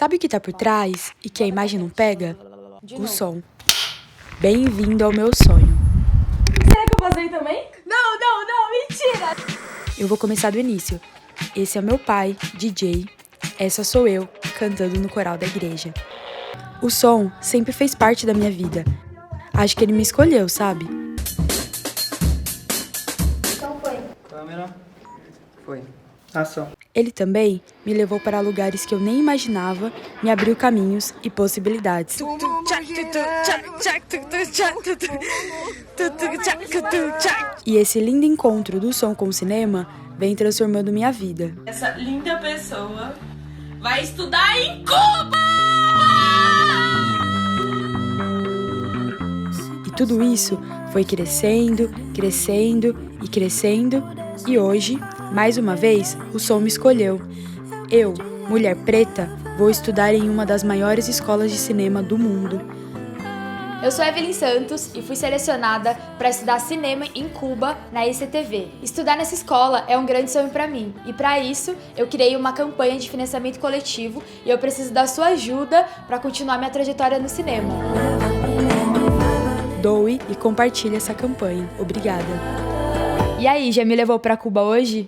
Sabe o que tá por trás e que a imagem não pega? O som. Bem-vindo ao meu sonho. Será que eu passei também? Não, mentira! Eu vou começar do início. Esse é meu pai, DJ. Essa sou eu, cantando no coral da igreja. O som sempre fez parte da minha vida. Acho que ele me escolheu, sabe? Então foi. Câmera. Foi. Ação. Ele também me levou para lugares que eu nem imaginava, me abriu caminhos e possibilidades. E esse lindo encontro do som com o cinema vem transformando minha vida. Essa linda pessoa vai estudar em Cuba! E tudo isso foi crescendo, crescendo e crescendo. E hoje, mais uma vez, o som me escolheu. Eu, mulher preta, vou estudar em uma das maiores escolas de cinema do mundo. Eu sou Evelyn Santos e fui selecionada para estudar cinema em Cuba, na ICTV. Estudar nessa escola é um grande sonho para mim e para isso eu criei uma campanha de financiamento coletivo e eu preciso da sua ajuda para continuar minha trajetória no cinema. Doe e compartilhe essa campanha. Obrigada. E aí, já me levou para Cuba hoje?